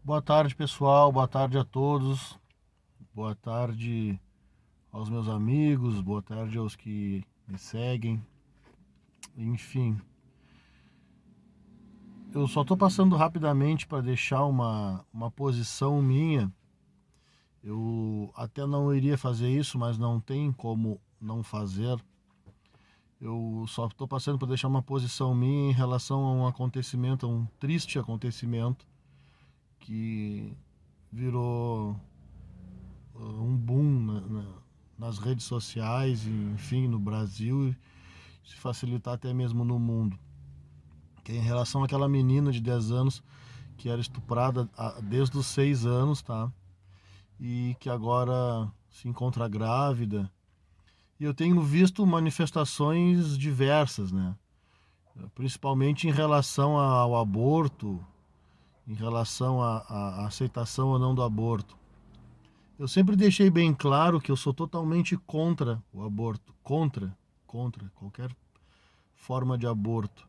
Boa tarde, pessoal. Boa tarde a todos. Boa tarde aos meus amigos. Boa tarde aos que me seguem. Enfim, eu só estou passando rapidamente para deixar uma posição minha. Eu até não iria fazer isso, mas não tem como não fazer. Eu só estou passando para deixar uma posição minha em relação a um acontecimento, a um triste acontecimento que virou um boom nas redes sociais, enfim, no Brasil e se facilitar até mesmo no mundo. Que é em relação àquela menina de 10 anos que era estuprada desde os 6 anos, tá? E que agora se encontra grávida. E eu tenho visto manifestações diversas, né? Principalmente em relação ao aborto, em relação à aceitação ou não do aborto. Eu sempre deixei bem claro que eu sou totalmente contra o aborto, contra qualquer forma de aborto.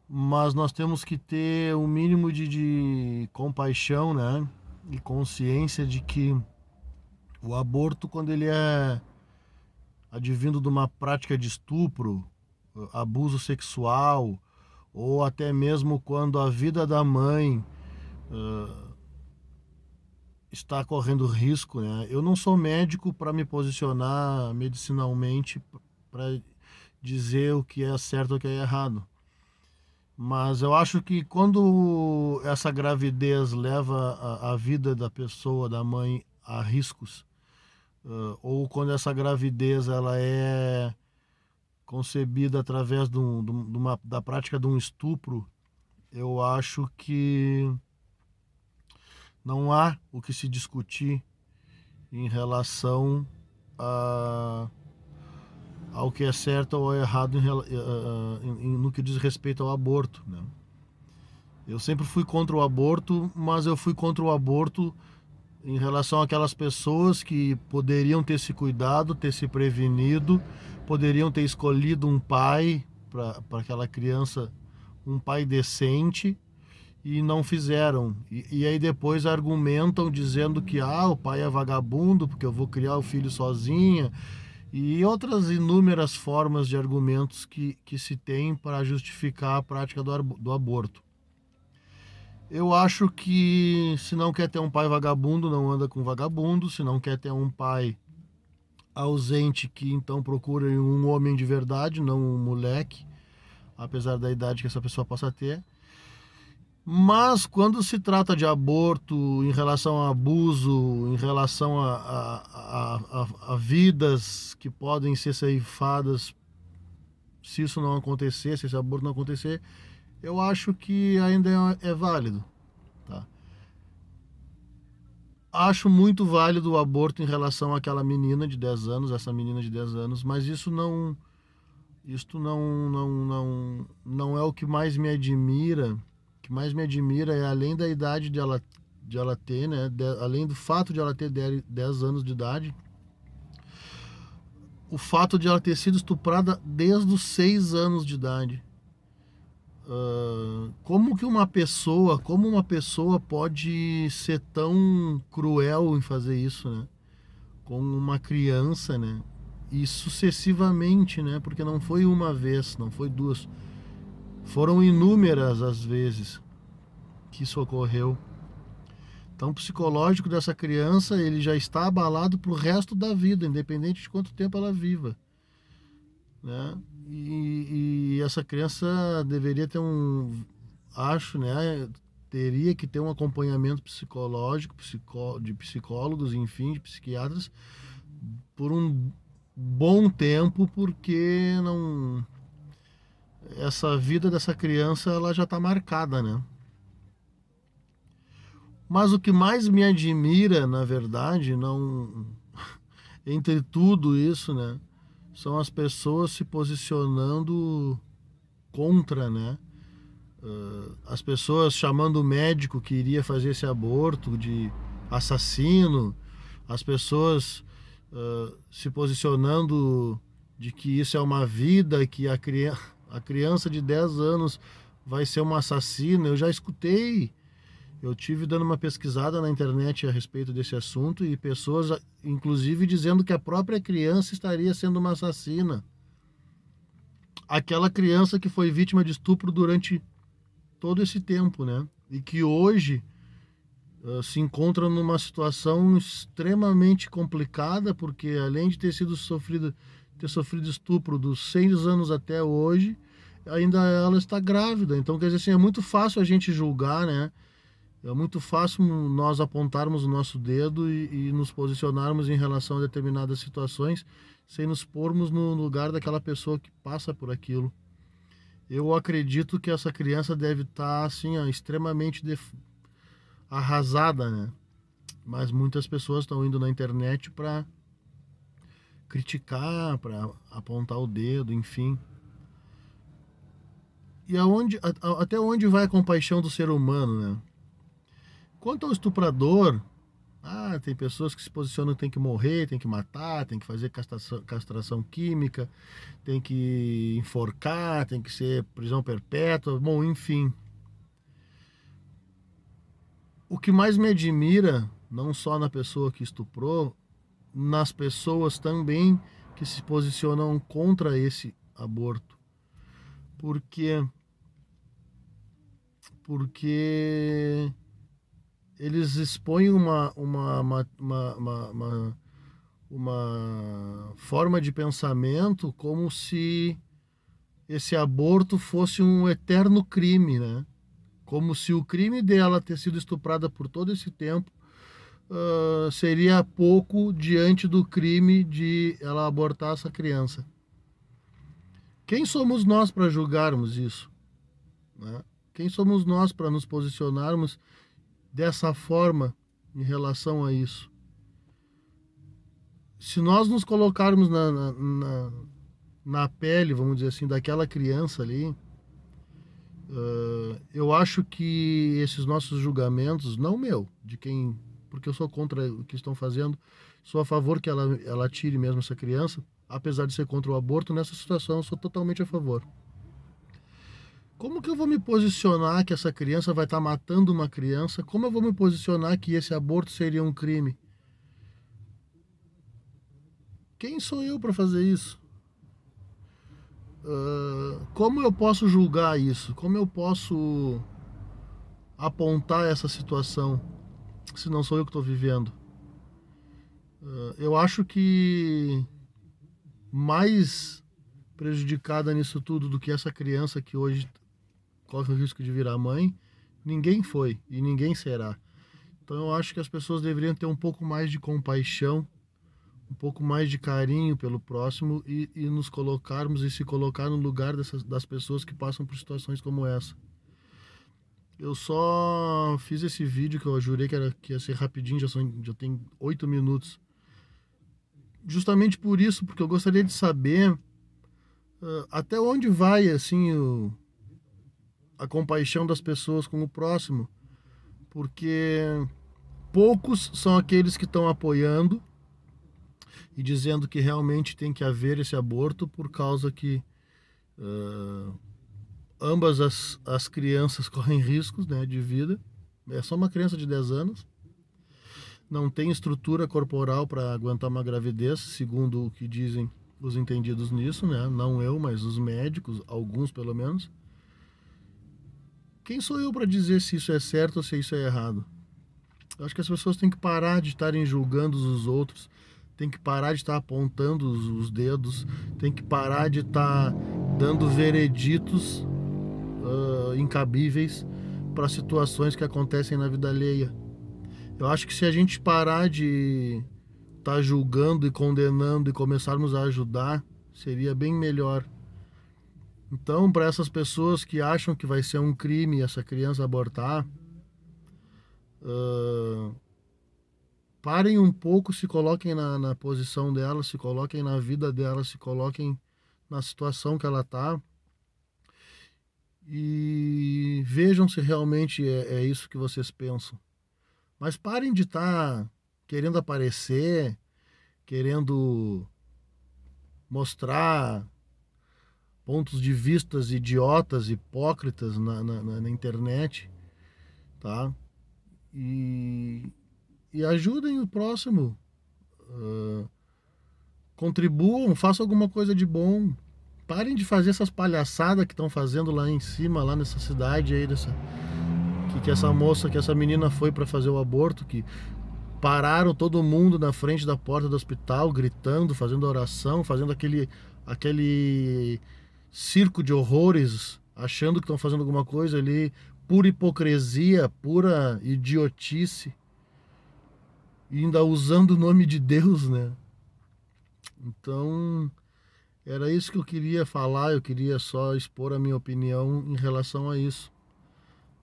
Mas nós temos que ter um mínimo de compaixão, né? E consciência de que o aborto, quando ele é advindo de uma prática de estupro, abuso sexual, ou até mesmo quando a vida da mãe está correndo risco, né? Eu não sou médico para me posicionar medicinalmente para dizer o que é certo ou o que é errado. Mas eu acho que quando essa gravidez leva a vida da pessoa, da mãe, a riscos, ou quando essa gravidez ela é concebida através da prática de um estupro, eu acho que não há o que se discutir em relação a, ao que é certo ou errado no que diz respeito ao aborto, né? Eu sempre fui contra o aborto, mas eu fui contra o aborto em relação àquelas pessoas que poderiam ter se cuidado, ter se prevenido, poderiam ter escolhido um pai para aquela criança, um pai decente, e não fizeram. E aí depois argumentam dizendo que o pai é vagabundo porque eu vou criar o filho sozinha, e outras inúmeras formas de argumentos que se tem para justificar a prática do aborto. Eu acho que se não quer ter um pai vagabundo, não anda com vagabundo. Se não quer ter um pai ausente, que então procura um homem de verdade, não um moleque, apesar da idade que essa pessoa possa ter. Mas quando se trata de aborto, em relação a abuso, em relação a vidas que podem ser ceifadas, se isso não acontecer, se esse aborto não acontecer, eu acho que ainda é válido. Tá? Acho muito válido o aborto em relação àquela menina de 10 anos, essa menina de 10 anos, mas isso não é o que mais me admira. O que mais me admira é, além da idade de ela ter, né, além do fato de ela ter 10 anos de idade, o fato de ela ter sido estuprada desde os 6 anos de idade. Como uma pessoa pode ser tão cruel em fazer isso, né? Com uma criança, né? E sucessivamente, né? Porque não foi uma vez, não foi duas, foram inúmeras as vezes que isso ocorreu. Então, o psicológico dessa criança ele já está abalado pro resto da vida, independente de quanto tempo ela viva, né? E essa criança deveria ter acho, né? Teria que ter um acompanhamento psicológico, de psicólogos, enfim, de psiquiatras, por um bom tempo, porque não, essa vida dessa criança ela já está marcada, né? Mas o que mais me admira, na verdade, não entre tudo isso, né, são as pessoas se posicionando contra, né? As pessoas chamando o médico que iria fazer esse aborto de assassino, as pessoas se posicionando de que isso é uma vida, que a criança de 10 anos vai ser uma assassina. Eu já escutei Eu tive dando uma pesquisada na internet a respeito desse assunto e pessoas, inclusive, dizendo que a própria criança estaria sendo uma assassina. Aquela criança que foi vítima de estupro durante todo esse tempo, né? E que hoje se encontra numa situação extremamente complicada, porque além de ter sofrido estupro dos 6 anos até hoje, ainda ela está grávida. Então, quer dizer assim, é muito fácil a gente julgar, né? É muito fácil nós apontarmos o nosso dedo e nos posicionarmos em relação a determinadas situações sem nos pormos no lugar daquela pessoa que passa por aquilo. Eu acredito que essa criança deve estar assim, ó, extremamente arrasada, né? Mas muitas pessoas estão indo na internet para criticar, para apontar o dedo, enfim. E até onde vai a compaixão do ser humano, né? Quanto ao estuprador, tem pessoas que se posicionam que tem que morrer, tem que matar, tem que fazer castração química, tem que enforcar, tem que ser prisão perpétua, bom, enfim. O que mais me admira, não só na pessoa que estuprou, nas pessoas também que se posicionam contra esse aborto. Porque eles expõem uma forma de pensamento como se esse aborto fosse um eterno crime, né? Como se o crime dela ter sido estuprada por todo esse tempo seria pouco diante do crime de ela abortar essa criança. Quem somos nós para julgarmos isso, né? Quem somos nós para nos posicionarmos dessa forma em relação a isso? Se nós nos colocarmos na pele, vamos dizer assim, daquela criança ali, eu acho que esses nossos julgamentos, não meu, de quem, porque eu sou contra o que estão fazendo, sou a favor que ela tire mesmo essa criança, apesar de ser contra o aborto, nessa situação eu sou totalmente a favor. Como que eu vou me posicionar que essa criança vai estar matando uma criança? Como eu vou me posicionar que esse aborto seria um crime? Quem sou eu para fazer isso? Como eu posso julgar isso? Como eu posso apontar essa situação se não sou eu que estou vivendo? Eu acho que mais prejudicada nisso tudo do que essa criança que hoje corre o risco de virar mãe, ninguém foi e ninguém será. Então eu acho que as pessoas deveriam ter um pouco mais de compaixão, um pouco mais de carinho pelo próximo e nos colocarmos e se colocar no lugar das pessoas que passam por situações como essa. Eu só fiz esse vídeo que eu jurei que ia ser rapidinho, já tem 8 minutos. Justamente por isso, porque eu gostaria de saber até onde vai assim a compaixão das pessoas com o próximo, porque poucos são aqueles que estão apoiando e dizendo que realmente tem que haver esse aborto por causa que ambas as crianças correm riscos, né, de vida. É só uma criança de 10 anos. Não tem estrutura corporal para aguentar uma gravidez, segundo o que dizem os entendidos nisso, né? Não eu, mas os médicos, alguns pelo menos. Quem sou eu para dizer se isso é certo ou se isso é errado? Eu acho que as pessoas têm que parar de estarem julgando os outros, têm que parar de estar apontando os dedos, têm que parar de estar dando vereditos incabíveis para situações que acontecem na vida alheia. Eu acho que se a gente parar de estar julgando e condenando e começarmos a ajudar, seria bem melhor. Então, para essas pessoas que acham que vai ser um crime essa criança abortar, parem um pouco, se coloquem na posição dela, se coloquem na vida dela, se coloquem na situação que ela está e vejam se realmente é isso que vocês pensam. Mas parem de estar querendo aparecer, querendo mostrar pontos de vistas idiotas, hipócritas na internet, tá? e, e ajudem o próximo. Ah, contribuam, façam alguma coisa de bom. Parem de fazer essas palhaçadas que estão fazendo lá em cima, lá nessa cidade aí, que essa moça, que essa menina foi para fazer o aborto, que pararam todo mundo na frente da porta do hospital, gritando, fazendo oração, fazendo aquele circo de horrores, achando que estão fazendo alguma coisa ali, pura hipocrisia, pura idiotice, e ainda usando o nome de Deus, né? Então, era isso que eu queria falar, eu queria só expor a minha opinião em relação a isso,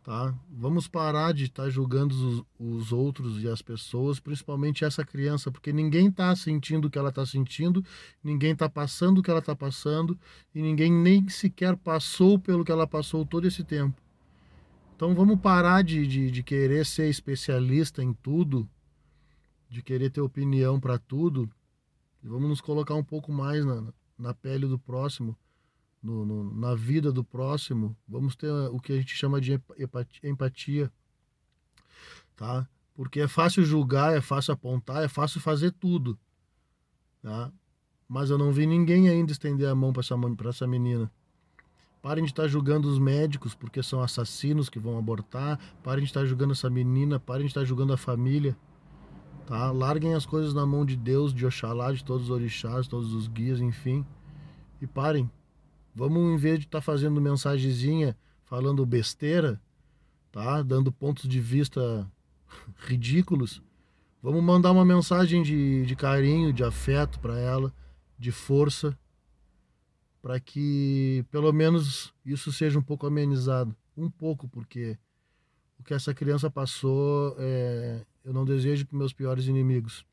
tá? Vamos parar de estar julgando os outros e as pessoas, principalmente essa criança, porque ninguém está sentindo o que ela está sentindo, ninguém está passando o que ela está passando e ninguém nem sequer passou pelo que ela passou todo esse tempo. Então vamos parar de querer ser especialista em tudo, de querer ter opinião para tudo, e vamos nos colocar um pouco mais na pele do próximo, na vida do próximo. Vamos ter o que a gente chama de empatia, tá? Porque é fácil julgar, é fácil apontar, é fácil fazer tudo, tá? Mas eu não vi ninguém ainda estender a mão para essa menina. Parem de estar julgando os médicos porque são assassinos que vão abortar. Parem de estar julgando essa menina, parem de estar julgando a família, tá? Larguem as coisas na mão de Deus, de Oxalá, de todos os orixás, todos os guias, enfim. E parem. Vamos, em vez de estar fazendo mensagenzinha, falando besteira, tá? Dando pontos de vista ridículos, vamos mandar uma mensagem de carinho, de afeto para ela, de força, para que pelo menos isso seja um pouco amenizado. Um pouco, porque o que essa criança passou, eu não desejo para meus piores inimigos.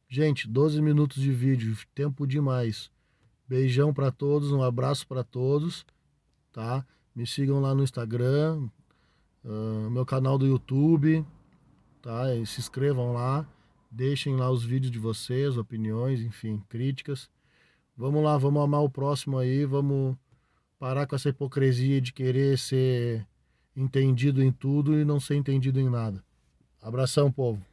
Gente, 12 minutos de vídeo, tempo demais. Beijão para todos, um abraço para todos, tá? Me sigam lá no Instagram, meu canal do YouTube, tá? E se inscrevam lá, deixem lá os vídeos de vocês, opiniões, enfim, críticas. Vamos lá, vamos amar o próximo aí, vamos parar com essa hipocrisia de querer ser entendido em tudo e não ser entendido em nada. Abração, povo.